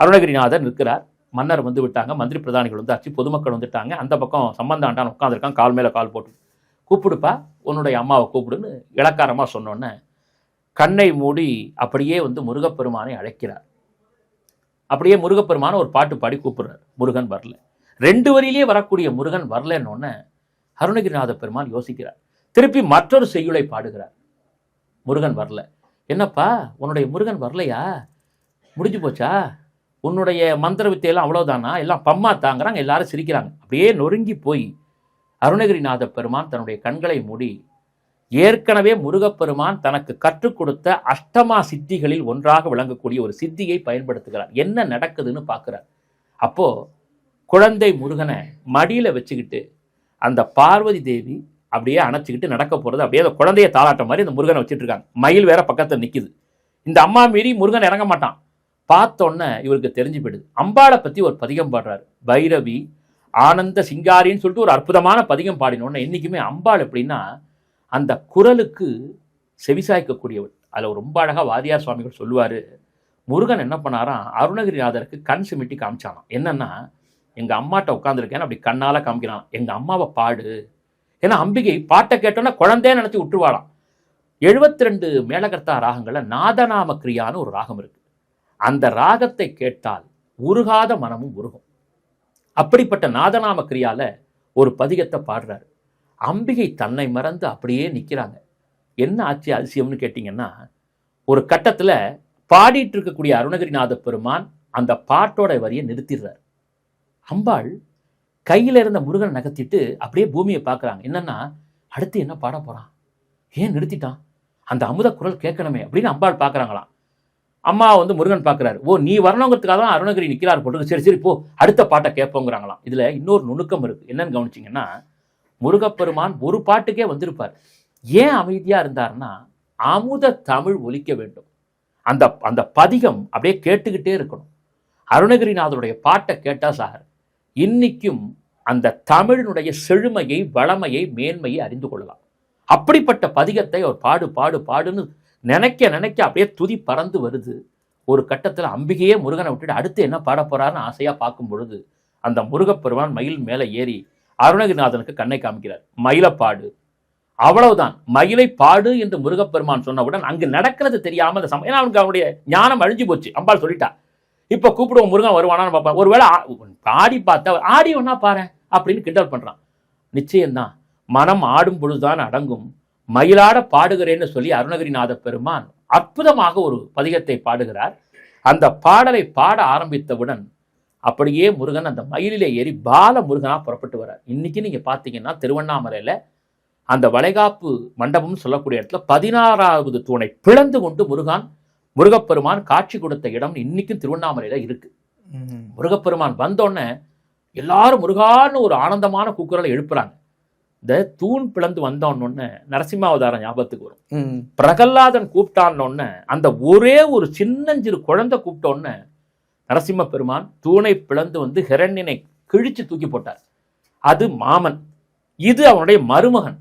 அருணகிரிநாதர் நிற்கிறார், மன்னர் வந்து விட்டாங்க, மந்திரி பிரதானிகள் வந்தாச்சு, பொதுமக்கள் வந்துட்டாங்க, அந்த பக்கம் சம்பந்தாண்டான் உட்காந்துருக்கான், கால் மேல கால் போட்டு, கூப்பிடுப்பா உன்னுடைய அம்மாவை கூப்பிடுன்னு இளக்காரமா சொன்னோன்னே கண்ணை மூடி அப்படியே வந்து முருகப்பெருமானை அழைக்கிறார். அப்படியே முருகப்பெருமான ஒரு பாட்டு பாடி கூப்பிடுறார், முருகன் வரல. 2 வரியிலேயே வரக்கூடிய முருகன் வரலன்னொன்னே அருணகிரிநாத பெருமான் யோசிக்கிறார். திருப்பி மற்றொரு செய்யுளை பாடுகிறார், முருகன் வரல. என்னப்பா உன்னுடைய முருகன் வரலையா, முடிஞ்சு போச்சா, உன்னுடைய மந்திர வித்தையெல்லாம் அவ்வளவுதானா, எல்லாம் பம்மா தாங்கிறாங்க, எல்லாரும் சிரிக்கிறாங்க. அப்படியே நொறுங்கி போய் அருணகிரிநாத பெருமான் தன்னுடைய கண்களை மூடி, ஏற்கனவே முருகப்பெருமான் தனக்கு கற்றுக் கொடுத்த அஷ்டமா சித்திகளில் ஒன்றாக விளங்கக்கூடிய ஒரு சித்தியை பயன்படுத்துகிறார். என்ன நடக்குதுன்னு பார்க்கிறார். அப்போ குழந்தை முருகனை மடியில வச்சுக்கிட்டு அந்த பார்வதி தேவி அப்படியே அணைச்சிக்கிட்டு நடக்க போறது, அப்படியே அந்த குழந்தைய தாளாட்ட மாதிரி அந்த முருகனை வச்சுட்டு இருக்காங்க. மயில் வேற பக்கத்தில் நிக்குது. இந்த அம்மா மீறி முருகன் இறங்க மாட்டான். பார்த்தோன்னே இவருக்கு தெரிஞ்சு போயிடுது. அம்பாளை பத்தி ஒரு பதிகம் பாடுறாரு, பைரவி ஆனந்த சிங்காரின்னு சொல்லிட்டு ஒரு அற்புதமான பதிகம் பாடினோன்னு. என்னைக்குமே அம்பாள் எப்படின்னா அந்த குரலுக்கு செவிசாய்க்கக்கூடியவள். அதில் ரொம்ப அழகா வாதியார் சுவாமிகள் சொல்லுவாரு, முருகன் என்ன பண்ணாராம், அருணகிரிநாதருக்கு கண் சிமிட்டி காமிச்சானாம். என்னன்னா, எங்க அம்மாட்ட உட்காந்துருக்கேன்னு அப்படி கண்ணால காமிக்கிறான், எங்க அம்மாவை பாடு. ஏன்னா அம்பிகை பாட்டை கேட்டோன்னா குழந்தைய நினைச்சு விட்டுருவாளாம். 72 மேலகர்த்தா ராகங்கள்ல நாதநாம கிரியான்னு ஒரு ராகம் இருக்கு. அந்த ராகத்தை கேட்டால் உருகாத மனமும் உருகும். அப்படிப்பட்ட நாதநாம கிரியால ஒரு பதிகத்தை பாடுறாரு. அம்பிகை தன்னை மறந்து அப்படியே நிற்கிறாங்க. என்ன ஆச்சு அதிசயம்னு கேட்டிங்கன்னா, ஒரு கட்டத்தில் பாடிட்டு இருக்கக்கூடிய அருணகிரிநாத பெருமான் அந்த பாட்டோட வரியை நிறுத்திடுறார். அம்பாள் கையில் இருந்த முருகனை நகர்த்திட்டு அப்படியே பூமியை பார்க்குறாங்க. என்னன்னா, அடுத்து என்ன பாட போகிறான், ஏன் நிறுத்திட்டான், அந்த அமுத குரல் கேட்கணுமே அப்படின்னு அம்பாள் பார்க்குறாங்களாம். அம்மா வந்து முருகன் பார்க்குறாரு, ஓ நீ வரணுங்கிறதுக்காக தான் அருணகிரி நிற்கிறார் போட்டு, சரி சரி போ அடுத்த பாட்டை கேட்போங்கிறாங்களாம். இதில் இன்னொரு நுணுக்கம் இருக்குது. என்னன்னு கவனிச்சிங்கன்னா, முருகப்பெருமான் ஒரு பாட்டுக்கே வந்திருப்பார். ஏன் அமைதியா இருந்தார்னா, அமுத தமிழ் ஒலிக்க வேண்டும், அந்த அந்த பதிகம் அப்படியே கேட்டுக்கிட்டே இருக்கணும். அருணகிரிநாதருடைய பாட்டை கேட்டா சார் இன்னைக்கும் அந்த தமிழினுடைய செழுமையை, வளமையை, மேன்மையை அறிந்து கொள்ளலாம். அப்படிப்பட்ட பதிகத்தை அவர் பாடு பாடு பாடுன்னு நினைக்க நினைக்க அப்படியே துதி பறந்து வருது. ஒரு கட்டத்தில் அம்பிகையே முருகனை விட்டுட்டு அடுத்து என்ன பாட போறாருன்னு ஆசையா பார்க்கும் பொழுது அந்த முருகப்பெருமான் மயில் மேலே ஏறி அருணகிரிநாதனுக்கு கண்ணை காமிக்கிறார். மயிலப்பாடு, அவ்வளவுதான். மயிலை பாடு என்று முருகப்பெருமான் சொன்னவுடன் அங்கு நடக்கிறது தெரியாம அந்த சமயம் அவனுக்கு அவனுடைய ஞானம் அழிஞ்சு போச்சு. அம்பாள் சொல்லிட்டா, இப்ப கூப்பிடுவோம் முருகன் வருவானான்னு பார்ப்பான். ஒருவேளை ஆடி பார்த்தா ஆடி ஒன்னா பாரு அப்படின்னு கிண்டல் பண்றான். நிச்சயம்தான், மனம் ஆடும் பொழுதுதான் அடங்கும், மயிலாட பாடுகிறேன்னு சொல்லி அருணகிரிநாத பெருமான் அற்புதமாக ஒரு பதிகத்தை பாடுகிறார். அந்த பாடலை பாட ஆரம்பித்தவுடன் அப்படியே முருகன் அந்த மயிலிலே ஏறி பால முருகனா புறப்பட்டு வர்றார். இன்னைக்கு நீங்க பாத்தீங்கன்னா திருவண்ணாமலையில அந்த வளைகாப்பு மண்டபம் சொல்லக்கூடிய இடத்துல 16வது தூணை பிளந்து கொண்டு முருகப்பெருமான் காட்சி கொடுத்த இடம் இன்னைக்கும் திருவண்ணாமலையில இருக்கு. முருகப்பெருமான் வந்தோடனே எல்லாரும் முருகான்னு ஒரு ஆனந்தமான கூக்குரலை எழுப்புறாங்க. இந்த தூண் பிளந்து வந்தோன்னு நரசிம்மாவதாரம் ஞாபகத்துக்கு வரும். பிரகல்லாதன் கூப்பிட்டான்னு அந்த ஒரே ஒரு சின்னஞ்சிறு குழந்தை கூப்பிட்டோன்னு நரசிம்ம பெருமான் தூணை பிளந்து வந்து ஹிரண்யனை கிழிச்சு தூக்கி போட்டார். அது மாமன், இது அவனுடைய மருமகன்.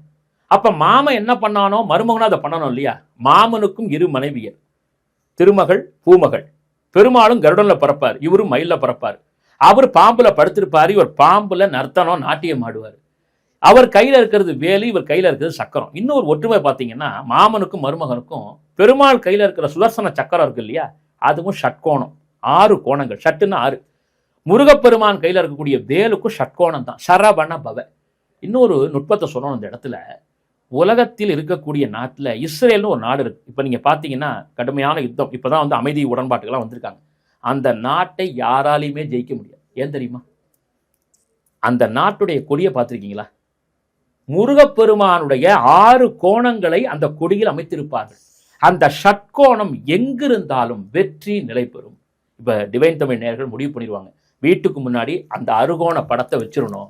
அப்ப மாமன் என்ன பண்ணானோ மருமகனும் அதை பண்ணணும் இல்லையா? மாமனுக்கும் 2 மனைவியர், திருமகள் பூமகள். பெருமாளும் கருடன்ல பறப்பார், இவரும் மயில பறப்பார். அவர் பாம்புல படுத்திருப்பாரு, இவர் பாம்புல நர்த்தனம் நாட்டியம் ஆடுவார். அவர் கையில இருக்கிறது வேலு, இவர் கையில இருக்கிறது சக்கரம். இன்னொரு ஒற்றுமை பார்த்தீங்கன்னா மருமகனுக்கும் மருமகனுக்கும் பெருமாள் கையில இருக்கிற சுதர்சன சக்கரம் இருக்கு இல்லையா, அதுவும் ஷட்கோணம், 6 கோணங்கள். ஷட்டுன்னு 6. முருகப்பெருமான் கையில இருக்கக்கூடிய வேலுக்கும் ஷட்கோணம் தான், சரவண பவ. இன்னொரு நுட்பத்தை சொல்லணும் இந்த இடத்துல. உலகத்தில் இருக்கக்கூடிய நாட்டில் இஸ்ரேல்னு ஒரு நாடு இருக்கு. இப்போ நீங்க பார்த்தீங்கன்னா கடுமையான யுத்தம், இப்போதான் வந்து அமைதி உடன்பாட்டுகள்லாம் வந்திருக்காங்க. அந்த நாட்டை யாராலையுமே ஜெயிக்க முடியாது. ஏன் தெரியுமா? அந்த நாட்டுடைய கொடியை பார்த்துருக்கீங்களா? முருகப்பெருமானுடைய 6 கோணங்களை அந்த கொடியில் அமைத்திருப்பார்கள். அந்த ஷட்கோணம் எங்கிருந்தாலும் வெற்றி நிலை பெறும். இப்போ டிவைன் தமிழ் நேயர்கள் முடிவு பண்ணிடுவாங்க, வீட்டுக்கு முன்னாடி அந்த அறுகோண படத்தை வச்சிடணும்.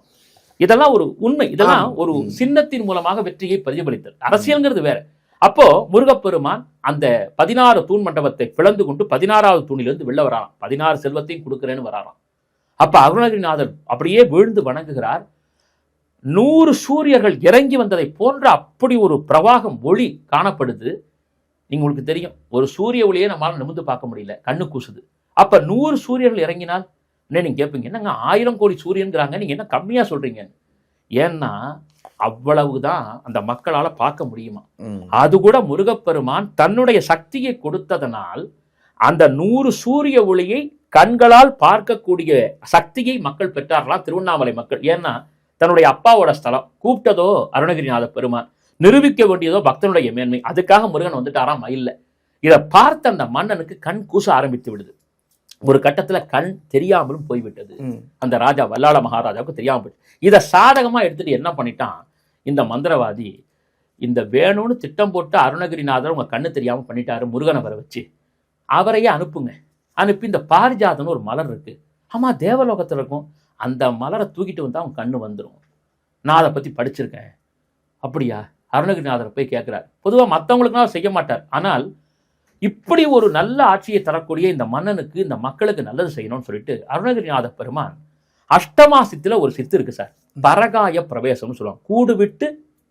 இதெல்லாம் ஒரு உண்மை. இதெல்லாம் ஒரு சின்னத்தின் மூலமாக வெற்றியை பிரதிபலித்தல். அரசியல்ங்கிறது வேற. அப்போ முருகப்பெருமான் அந்த 16 தூண் மண்டபத்தை பிளந்து கொண்டு 16வது தூணிலிருந்து வெளில வராராம். 16 செல்வத்தையும் கொடுக்கிறேன்னு வராராம். அப்ப அருணகிரிநாதர் அப்படியே வீழ்ந்து வணங்குகிறார். 100 சூரியர்கள் இறங்கி வந்ததை போன்ற அப்படி ஒரு பிரவாகம் ஒளி காணப்படுது. உங்களுக்கு தெரியும், ஒரு சூரிய ஒளியை நம்மளால நிமிர்ந்து பார்க்க முடியல, கண்ணு கூசுது. அப்ப 100 சூரியர்கள் இறங்கினால் என்ன நீங்க கேட்பீங்க, என்னங்க 1000 கோடி சூரியன்கிறாங்க, நீங்க என்ன கம்மியா சொல்றீங்க? ஏன்னா அவ்வளவுதான் அந்த மக்களால பார்க்க முடியுமா. அது கூட முருகப்பெருமான் தன்னுடைய சக்தியை கொடுத்ததனால் அந்த 100 சூரிய ஒளியை கண்களால் பார்க்கக்கூடிய சக்தியை மக்கள் பெற்றார்களாம், திருவண்ணாமலை மக்கள். ஏன்னா தன்னுடைய அப்பாவோட ஸ்தலம், கூப்பிட்டதோ அருணகிரிநாத பெருமான், நிரூபிக்க வேண்டியதோ பக்தனுடைய மேன்மை. அதுக்காக முருகன் வந்துட்டாராம் மயில்ல. இதை பார்த்த அந்த மன்னனுக்கு கண் கூச ஆரம்பித்து விடுது. ஒரு கட்டத்துல கண் தெரியாமலும் போய்விட்டது. அந்த ராஜா வல்லாள மகாராஜாவுக்கு தெரியாம போயிடுச்சு. இதை சாதகமா எடுத்துட்டு என்ன பண்ணிட்டான் இந்த மந்திரவாதி, இந்த வேணும்னு திட்டம் போட்டு அருணகிரிநாதர் உங்க கண்ணு தெரியாம பண்ணிட்டாரு, முருகனை வர வச்சு அவரையே அனுப்புங்க. அனுப்பி இந்த பாரிஜாதன்னு ஒரு மலர் இருக்கு, ஆமா தேவலோகத்துல இருக்கும், அந்த மலரை தூக்கிட்டு வந்தா அவன் கண்ணு வந்துடும். நான் அதை பத்தி படிச்சிருக்கேன். அப்படியா? அருணகிரிநாதரை போய் கேட்கிறார். பொதுவாக மற்றவங்களுக்குலாம் செய்ய மாட்டார். ஆனால் இப்படி ஒரு நல்ல ஆட்சியை தரக்கூடிய இந்த மன்னனுக்கு, இந்த மக்களுக்கு நல்லது செய்யணும்னு சொல்லிட்டு அருணகிரிநாத பெருமான் அஷ்டமாசித்துல ஒரு சித்து இருக்கு சார், பரகாய பிரவேசம்னு சொல்லுவாங்க, கூடு விட்டு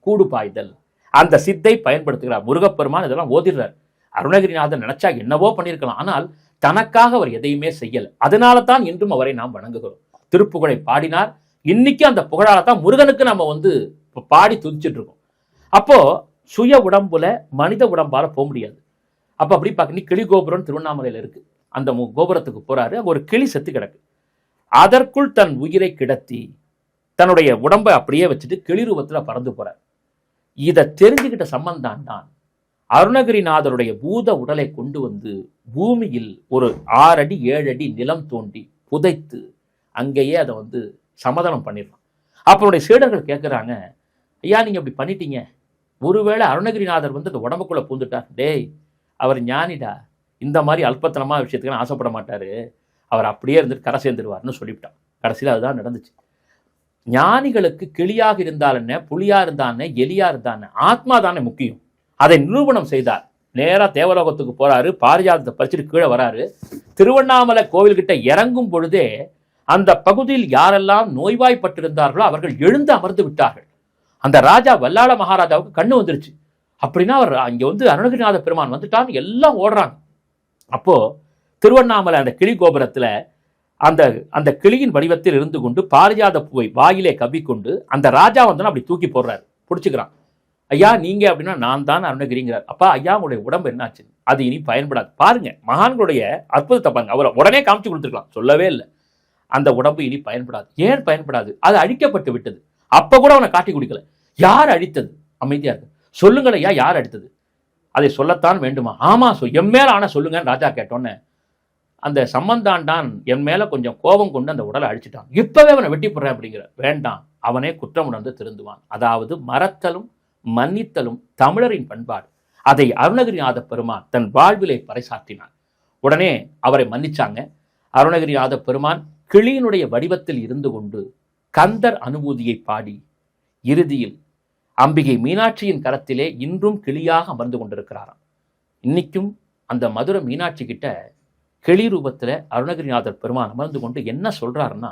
கூடு பாய்தல். அந்த சித்தை பயன்படுத்துகிறார் முருகப்பெருமான். இதெல்லாம் ஓதிடுறார். அருணகிரிநாதன் நினைச்சா என்னவோ பண்ணியிருக்கலாம், ஆனால் தனக்காக அவர் எதையுமே செய்யல. அதனால தான் இன்றும் அவரை நாம் வணங்குகிறோம். திருப்புகழை பாடினார். இன்னைக்கு அந்த புகழால தான் முருகனுக்கு நம்ம வந்து பாடி துதிச்சுட்டு இருக்கோம். அப்போ சுய உடம்புல மனித உடம்பால போக முடியாது. அப்ப அப்படி பார்க்க, நீ கிளி கோபுரம் திருவண்ணாமலையில இருக்கு, அந்த கோபுரத்துக்கு போறாரு, அங்க ஒரு கிளி செத்து கிடக்கு. அதற்குள் தன் உயிரை கிடத்தி தன்னுடைய உடம்பை அப்படியே வச்சுட்டு கிளி ரூபத்துல பறந்து போறார். இதை தெரிஞ்சுக்கிட்ட சம்பந்தான் தான் அருணகிரிநாதருடைய பூத உடலை கொண்டு வந்து பூமியில் ஒரு 6 அடி 7 அடி நிலம் தோண்டி புதைத்து அங்கேயே அதை வந்து சமாதானம் பண்ணிடலாம். அப்பனுடைய சீடர்கள் கேட்குறாங்க, ஐயா நீங்க அப்படி பண்ணிட்டீங்க, ஒருவேளை அருணகிரிநாதர் வந்து அந்த உடம்புக்குள்ள பூந்துட்டார், டேய் அவர் ஞானிடா, இந்த மாதிரி அல்பத்தனமான விஷயத்துக்கு ஆசைப்பட மாட்டாரு, அவர் அப்படியே இருந்துட்டு கரை சேர்ந்துருவார்னு சொல்லிவிட்டான். கடைசியில் அதுதான் நடந்துச்சு. ஞானிகளுக்கு கிளியாக இருந்தால் என்ன, புலியா இருந்தானே, எலியா இருந்தானே, ஆத்மா தானே முக்கியம். அதை நிரூபணம் செய்தார். நேரா தேவலோகத்துக்கு போறாரு, பாரிஜாதத்தை பறிச்சுட்டு கீழே வராரு. திருவண்ணாமலை கோவில்கிட்ட இறங்கும் பொழுதே அந்த பகுதியில் யாரெல்லாம் நோய்வாய்ப்பட்டிருந்தார்களோ அவர்கள் எழுந்து அமர்ந்து விட்டார்கள். அந்த ராஜா வல்லாள மகாராஜாவுக்கு கண்ணு வந்துருச்சு. அப்படின்னா அவர் அங்க வந்து அருணகிரிநாத பெருமான் வந்துட்டான்னு எல்லாம் ஓடுறாங்க. அப்போ திருவண்ணாமலை அந்த கிளி கோபுரத்துல அந்த அந்த கிளியின் வடிவத்தில் இருந்து கொண்டு பாரிஜாத பூவை வாயிலே கவ்விக்கொண்டு அந்த ராஜா வந்து அப்படி தூக்கி போடுறாரு, பிடிச்சிக்கிறான். ஐயா நீங்க அப்படின்னா நான் தான் அருணகிரிங்கிறார். அப்பா ஐயா உங்களுடைய உடம்பு என்னாச்சு? அது இனி பயன்படாது. பாருங்க மகான்களுடைய அற்புதத்தை பாருங்க. அவரை உடனே காமிச்சு கொடுத்துருக்கலாம், சொல்லவே இல்லை. அந்த உடம்பு இனி பயன்படாது. ஏன் பயன்படாது? அது அழிக்கப்பட்டு விட்டது. அப்ப கூட அவனை காட்டி குடிக்கல. யார் அழித்தது? அமைதியா இருக்கு. சொல்லுங்கள் ஐயா, யார் அழித்தது? அதை சொல்லத்தான் வேண்டுமா? ஆமா என் மேல ஆனா சொல்லுங்கன்னு ராஜா கேட்டோன்னே அந்த சம்பந்தாண்டான் என் மேல கொஞ்சம் கோபம் கொண்டு அந்த உடலை அழிச்சிட்டான், இப்பவே அவனை வெட்டி போடுறேன் அப்படிங்கிற. வேண்டாம், அவனே குற்றம் உணர்ந்து திருந்துவான். அதாவது மறத்தலும் மன்னித்தலும் தமிழரின் பண்பாடு. அதை அருணகிரிநாத பெருமான் தன் வாழ்விலை பறைசாற்றினான். உடனே அவரை மன்னிச்சாங்க. அருணகிரிநாத பெருமான் கிளியினுடைய வடிவத்தில் இருந்து கொண்டு கந்தர் அனுபூதியை பாடி இறுதியில் அம்பிகை மீனாட்சியின் கரத்திலே இன்றும் கிளியாக அமர்ந்து கொண்டிருக்கிறாராம். இன்னைக்கும் அந்த மதுரை மீனாட்சி கிட்ட கிளி ரூபத்தில் அருணகிரிநாதர் பெருமான் அமர்ந்து கொண்டு என்ன சொல்றாருன்னா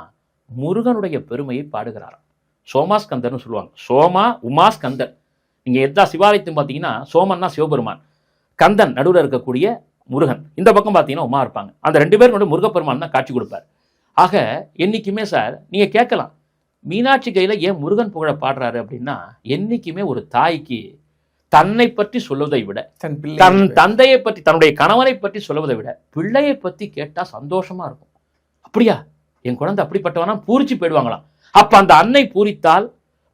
முருகனுடைய பெருமையை பாடுகிறாராம். சோமாஸ்கந்தர்னு சொல்லுவாங்க. சோமா உமாஸ்கந்தர். நீங்க எதா சிவாலயத்தையும் பார்த்தீங்கன்னா சோமன்னா சிவபெருமான், கந்தன் நடுவில் இருக்கக்கூடிய முருகன், இந்த பக்கம் பார்த்தீங்கன்னா உமா இருப்பாங்க. அந்த 2 பேரும் கொண்டு முருகப்பெருமான் தான் காட்சி கொடுப்பார். ஆக என்னைக்குமே சார் நீங்க கேட்கலாம், மீனாட்சி கையில ஏன் முருகன் புகழ பாடுறாரு அப்படின்னா, என்னைக்குமே ஒரு தாய்க்கு தன்னை பற்றி சொல்வதை விட தன் தந்தையை பற்றி தன்னுடைய கணவனை பற்றி சொல்வதை விட பிள்ளையை பற்றி கேட்டா சந்தோஷமா இருக்கும். அப்படியா என் குழந்தை அப்படிப்பட்டவனா பூரிச்சு போயிடுவாங்களாம். அப்ப அந்த அன்னை பூரித்தால்,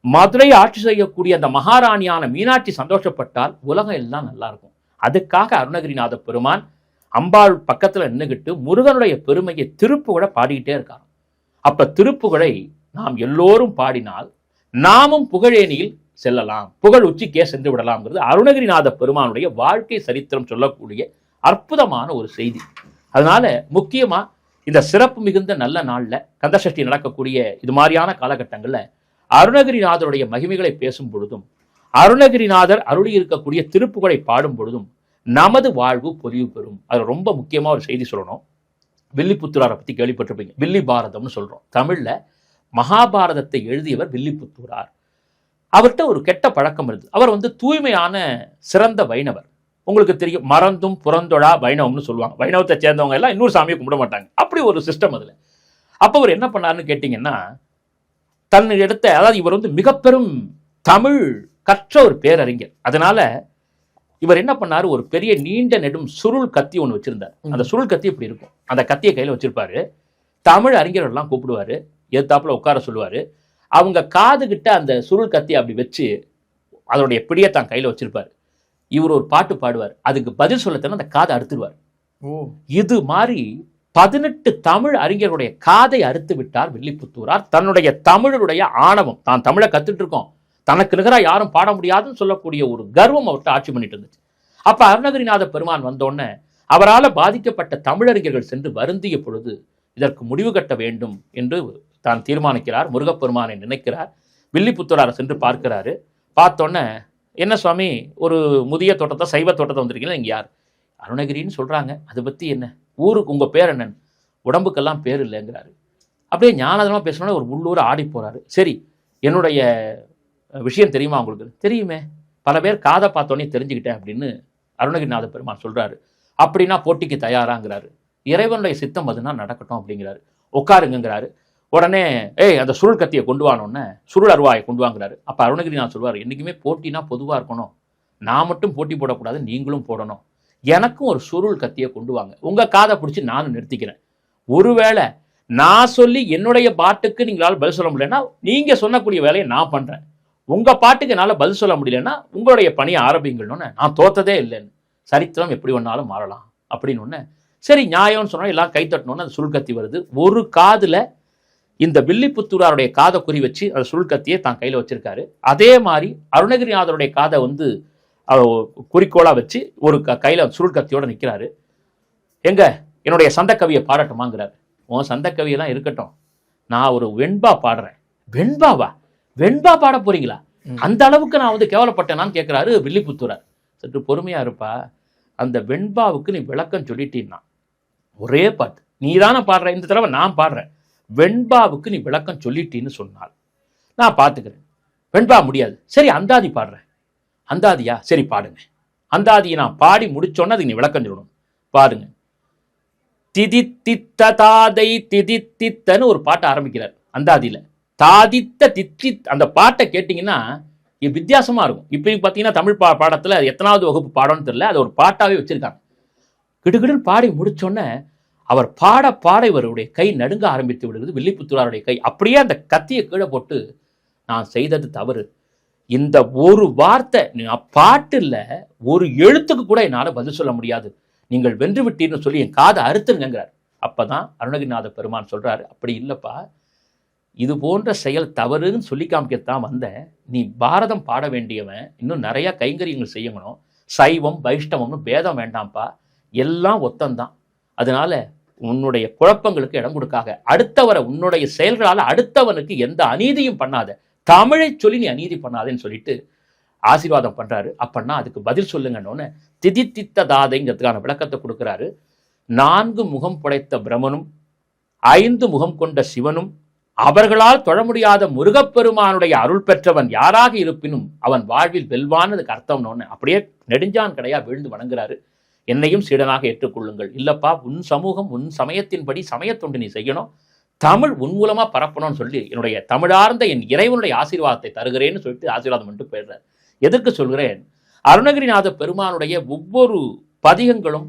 மதுரையை ஆட்சி செய்யக்கூடிய அந்த மகாராணியான மீனாட்சி சந்தோஷப்பட்டால் உலகம் எல்லாம் நல்லா இருக்கும். அதுக்காக அருணகிரிநாத பெருமான் அம்பாள் பக்கத்துல நின்றுகிட்டு முருகனுடைய பெருமையை திருப்புகழ பாடிக்கிட்டே இருக்காங்க. அப்ப திருப்புகழை நாம் எல்லோரும் பாடினால் நாமும் புகழேனியில் செல்லலாம், புகழ் உச்சிக்கே சென்று விடலாம்ங்கிறது அருணகிரிநாத பெருமானுடைய வாழ்க்கை சரித்திரம் சொல்லக்கூடிய அற்புதமான ஒரு செய்தி. அதனால முக்கியமா இந்த சிறப்பு மிகுந்த நல்ல நாள்ல கந்தசஷ்டி நடக்கக்கூடிய இது மாதிரியான காலகட்டங்கள்ல அருணகிரிநாதருடைய மகிமைகளை பேசும் பொழுதும் அருணகிரிநாதர் அருளி இருக்கக்கூடிய திருப்புகழை பாடும் பொழுதும் நமது வாழ்வு பொலிவு பெறும். அது ரொம்ப முக்கியமா ஒரு செய்தி சொல்லணும். வில்லிபுத்தூராரை பத்தி கேள்விப்பட்டிருப்பீங்க. வில்லி பாரதம்னு சொல்றோம். தமிழ்ல மகாபாரதத்தை எழுதியவர் வில்லிபுத்தூரார். அவர்கிட்ட ஒரு கெட்ட பழக்கம் இருந்தது. அவர் தூய்மையான சிறந்த வைணவர். உங்களுக்கு தெரியும், மறந்தும் புறந்தொழா வைணவம்னு சொல்லுவாங்க. வைணவத்தை சேர்ந்தவங்க எல்லாம் இன்னொரு சாமியை கும்பிட மாட்டாங்க. அப்படி ஒரு சிஸ்டம் அதுல. அப்ப அவர் என்ன பண்ணாருன்னு கேட்டீங்கன்னா, தன் இடத்த, அதாவது இவர் மிக பெரும் தமிழ் கற்ற ஒரு பேரறிஞர். அதனால இவர் என்ன பண்ணாரு, ஒரு பெரிய நீண்ட நெடும் சுருள் கத்தி ஒன்று வச்சிருந்தார். அந்த சுருள் கத்தி இப்படி இருக்கும். அந்த கத்தியை கையில வச்சிருப்பாரு. தமிழ் அறிஞர்கள்லாம் கூப்பிடுவாரு, எதிர்த்தாப்புல உட்கார சொல்லுவாரு. அவங்க காது கிட்ட அந்த சுருள் கத்தி அப்படி வச்சு அதனுடைய பிடியை தான் கையில வச்சிருப்பாரு. இவர் ஒரு பாட்டு பாடுவார், அதுக்கு பதில் சொல்லத்தன அந்த காதை அறுத்துடுவார். இது மாதிரி 18 தமிழ் அறிஞர்களுடைய காதை அறுத்து விட்டார் வில்லிபுத்தூரார். தன்னுடைய தமிழருடைய ஆணவம், தான் தமிழை கத்துட்டு இருக்கோம், தனக்கு நிகரா யாரும் பாட முடியாதுன்னு சொல்லக்கூடிய ஒரு கர்வம் அவர்கிட்ட ஆட்சி பண்ணிட்டு இருந்துச்சு. அப்ப அருணகிரிநாத பெருமான் வந்தோடனே அவரால் பாதிக்கப்பட்ட தமிழறிஞர்கள் சென்று வருந்திய பொழுது இதற்கு முடிவு கட்ட வேண்டும் என்று தான் தீர்மானிக்கிறார். முருகப்பெருமானை நினைக்கிறார். வில்லிபுத்தூராரை சென்று பார்க்கிறாரு. பார்த்தோன்னே, என்ன சுவாமி, ஒரு முதிய தோட்டத்தை சைவ தோட்டத்தை வந்திருக்கீங்களா? இங்கே யார்? அருணகிரின்னு சொல்றாங்க, அதை பத்தி என்ன? ஊருக்கு உங்க பேர் என்னன்னு? உடம்புக்கெல்லாம் பேர் இல்லைங்கிறாரு. அப்படியே ஞானதனமா பேசணும்னா ஒரு உள்ளூர் ஆடி போறாரு. சரி, என்னுடைய விஷயம் தெரியுமா உங்களுக்கு? தெரியுமே, பல பேர் காதை பார்த்தோன்னே தெரிஞ்சுக்கிட்டேன் அப்படின்னு அருணகிரிநாத பெருமான் சொல்றாரு. அப்படின்னா போட்டிக்கு தயாராங்கிறாரு. இறைவனுடைய சித்தம் அதுனா நடக்கட்டும் அப்படிங்கிறாரு. உட்காருங்கிறாரு. உடனே அந்த சுருள் கத்தியை கொண்டு வானோன்னு சுருள் அருவாயை கொண்டு வாங்குறாரு. அப்ப அருணகிரிநாதர் சொல்வார், என்னைக்குமே போட்டினா பொதுவா இருக்கணும், நான் மட்டும் போட்டி போடக்கூடாது, நீங்களும் போடணும். எனக்கும் ஒரு சுருள் கத்தியை கொண்டு வாங்க, உங்க காதை பிடிச்சி நானும் நிறுத்திக்கிறேன். ஒருவேளை நான் சொல்லி என்னுடைய பாட்டுக்கு நீங்களால பதில் சொல்ல முடியலன்னா நீங்க சொன்னக்கூடிய வேலையை நான் பண்றேன், உங்க பாட்டுக்கு என்னால பதில் சொல்ல முடியலன்னா உங்களுடைய பணியை ஆரம்பிங்கன்னு. நான் தோத்ததே இல்லைன்னு, சரித்திரம் எப்படி ஒன்னாலும் மாறலாம் அப்படின்னு ஒன்று. சரி, நியாயம்னு சொன்னா எல்லாம் கைத்தட்டணும்னு அந்த சுருள்கத்தி வருது. ஒரு காதுல இந்த வில்லிபுத்தூராருடைய காதை குறி வச்சு அந்த சுருள்கத்தியை தான் கையில வச்சிருக்காரு. அதே மாதிரி அருணகிரிநாதருடைய காதை குறிக்கோளா வச்சு ஒரு கையில சுருள்கத்தியோட நிற்கிறாரு. எங்க என்னுடைய சந்தக்கவியை பாடட்டுமாங்கிறாரு. உன் சந்தக்கவியெல்லாம் இருக்கட்டும், நான் ஒரு வெண்பா பாடுறேன். வெண்பாவா? வெண்பா பாட போறீங்களா? அந்த அளவுக்கு நான் கேவலப்பட்டேனான்னு கேட்கிறாரு வில்லிபுத்தூரார். சற்று பொறுமையா இருப்பா, அந்த வெண்பாவுக்கு நீ விளக்கம் சொல்லிட்டீன்னா, ஒரே பாட்டு நீ தானே பாடுற, இந்த தடவை நான் பாடுறேன், வெண்பாவுக்கு நீ விளக்கம் சொல்லிட்டீன்னு சொன்னால் நான் பார்த்துக்கிறேன். வெண்பா முடியாது, சரி அந்தாதி பாடுறேன். அந்தாதியா? சரி பாடுங்க. அந்தாதியை நான் பாடி முடிச்சோன்னா அதுக்கு நீ விளக்கம் சொல்லணும். பாருங்க. திதித்தித்த தாதை திதித்தித்தன்னு ஒரு பாட்டை ஆரம்பிக்கிறார் அந்தாதியில. தாதித்த தித்தித், அந்த பாட்டை கேட்டிங்கன்னா இது வித்தியாசமா இருக்கும். இப்பயும் பார்த்தீங்கன்னா தமிழ் பாடத்துல எத்தனாவது வகுப்பு பாடம்னு தெரியல, அது ஒரு பாட்டாவே வச்சிருக்காங்க. கிடுகிடுன்னு பாடி முடிச்சோன்னே அவர் பாட பாட இவருடைய கை நடுங்க ஆரம்பித்து விடுகிறது, வில்லிபுத்தூராருடைய கை. அப்படியே அந்த கத்தியை கீழே போட்டு, நான் செய்தது தவறு, இந்த ஒரு வார்த்தை பாட்டு இல்ல, ஒரு எழுத்துக்கு கூட என்னால் பதில் சொல்ல முடியாது, நீங்கள் வென்று விட்டீர்னு சொல்லி என் காதை அறுத்துங்கிறார். அப்பதான் அருணகிரிநாத பெருமான் சொல்றாரு, அப்படி இல்லப்பா, இது போன்ற செயல் தவறுன்னு சொல்லி காமிக்கத்தான் வந்தேன், நீ பாரதம் பாட வேண்டியவன், இன்னும் நிறைய கைங்கரியங்கள் செய்யணும், சைவம் வைஷ்ணவம்னு பேதம் வேண்டாம்ப்பா, எல்லாம் ஒத்தந்தான், அதனால உன்னுடைய குழப்பங்களுக்கு இடம் கொடுக்காக, அடுத்தவரை உன்னுடைய செயல்களால் அடுத்தவனுக்கு எந்த அநீதியும் பண்ணாத, தமிழை சொல்லி நீ அநீதி பண்ணாதேன்னு சொல்லிட்டு ஆசீர்வாதம் பண்றாரு. அப்பன்னா அதுக்கு பதில் சொல்லுங்கன்னு திதித்தித்த தாதைங்கிறதுக்கான விளக்கத்தை கொடுக்கிறாரு. 4 முகம் படைத்த பிரமனும் 5 முகம் கொண்ட சிவனும் அவர்களால் தொழ முடியாத முருகப்பெருமானுடைய அருள் பெற்றவன் யாராக இருப்பினும் அவன் வாழ்வில் வெல்வானதுக்கு அர்த்தம்னு அப்படியே நெடுஞ்சான் கடையா விழுந்து வணங்குறாரு. என்னையும் சீடனாக ஏற்றுக்கொள்ளுங்கள், இல்லப்பா உன் சமூகம் உன் சமயத்தின்படி சமயத்தொண்டு நீ செய்யணும், தமிழ் உன் மூலமா பரப்பணும்னு சொல்லி என்னுடைய தமிழார்ந்த என் இறைவனுடைய ஆசீர்வாதத்தை தருகிறேன்னு சொல்லிட்டு ஆசீர்வாதம் பண்ணிட்டு போயிடுறார். எதற்கு சொல்கிறேன், அருணகிரிநாத பெருமானுடைய ஒவ்வொரு பதிகங்களும்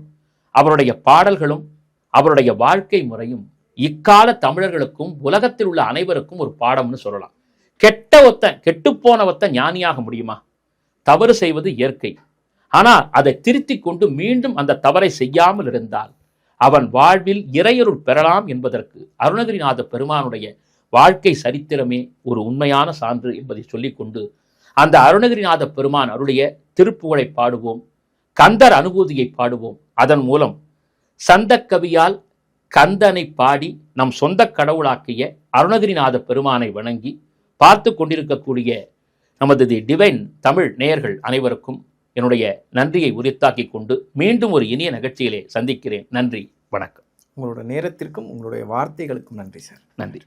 அவருடைய பாடல்களும் அவருடைய வாழ்க்கை முறையும் இக்கால தமிழர்களுக்கும் உலகத்தில் உள்ள அனைவருக்கும் ஒரு பாடம்னு சொல்லலாம். கெட்டுப்போனவத்த ஞானியாக முடியுமா? தவறு செய்வது இயற்கை, ஆனால் அதை திருத்தி கொண்டு மீண்டும் அந்த தவறை செய்யாமல் இருந்தால் அவன் வாழ்வில் இறையருள் பெறலாம் என்பதற்கு அருணகிரிநாத பெருமானுடைய வாழ்க்கை சரித்திரமே ஒரு உண்மையான சான்று என்பதை சொல்லிக்கொண்டு, அந்த அருணகிரிநாத பெருமான் அருளிய திருப்புகழை பாடுவோம், கந்தர் அனுபூதியை பாடுவோம். அதன் மூலம் சந்தக்கவியால் கந்தனை பாடி நம் சொந்த கடவுளாக்கிய அருணகிரிநாத பெருமானை வணங்கி பார்த்து கொண்டிருக்கக்கூடிய நமது டிவைன் தமிழ் நேயர்கள் அனைவருக்கும் என்னுடைய நன்றியை உரித்தாக்கி கொண்டு மீண்டும் ஒரு இனிய நிகழ்ச்சியிலே சந்திக்கிறேன். நன்றி, வணக்கம். உங்களோட நேரத்திற்கும் உங்களுடைய வார்த்தைகளுக்கும் நன்றி சார். நன்றி.